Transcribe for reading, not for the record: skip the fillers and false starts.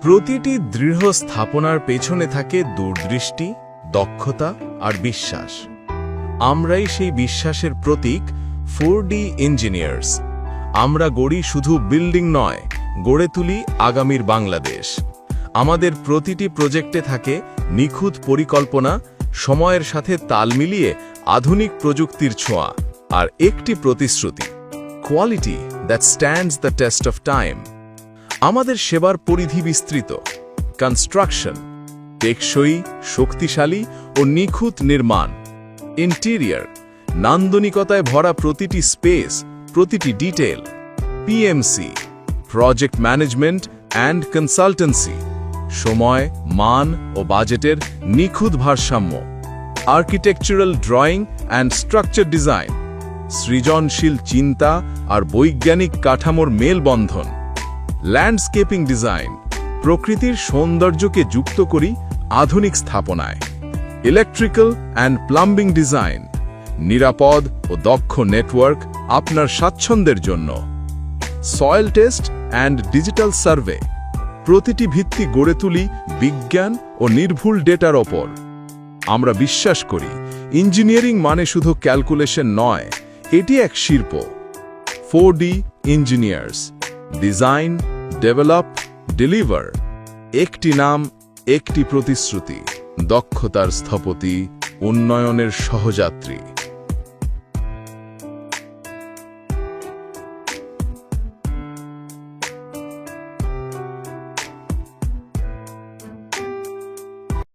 প্রতিটি দৃঢ় স্থাপনার পেছনে থাকে দূরদৃষ্টি, দক্ষতা আর বিশ্বাস। আমরাই সেই বিশ্বাসের প্রতীক 4D ইঞ্জিনিয়ার্স। আমরা গড়ি শুধু বিল্ডিং নয়, গড়ে তুলি আগামীর বাংলাদেশ। আমাদের প্রতিটি প্রজেক্টে থাকে নিখুঁত পরিকল্পনা, সময়ের সাথে তাল মিলিয়ে আধুনিক প্রযুক্তির ছোঁয়া, আর একটি প্রতিশ্রুতি, quality that stands the test of time. আমাদের সেবার পরিধি বিস্তৃত, কনস্ট্রাকশন, টেকসই, শক্তিশালী ও নিখুঁত নির্মাণ, ইন্টেরিয়র, নান্দনিকতায় ভরা প্রতিটি স্পেস, প্রতিটি detail, PMC, project management and consultancy, সময়, মান ও বাজেটের নিখুঁত ভারসাম্য, architectural drawing and structure design, সৃজনশীল চিন্তা আর বৈজ্ঞানিক কাঠামোর মেলবন্ধন, ল্যান্ডস্কেপিং ডিজাইন, প্রকৃতির সৌন্দর্যকে যুক্ত করি আধুনিক স্থাপনায়, ইলেকট্রিক্যাল অ্যান্ড প্লাম্বিং ডিজাইন, নিরাপদ ও দক্ষ নেটওয়ার্ক আপনার স্বাচ্ছন্দ্যের জন্য, soil test and digital survey, প্রতিটি ভিত্তি গড়ে তুলি বিজ্ঞান ও নির্ভুল ডেটার ওপর। আমরা বিশ্বাস করি ইঞ্জিনিয়ারিং মানে শুধু ক্যালকুলেশন নয়, এটি এক শিল্প। 4D engineers, design, develop, deliver. একটি নাম, একটি প্রতিশ্রুতি, দক্ষতার স্থপতি, উন্নয়নের সহযাত্রী।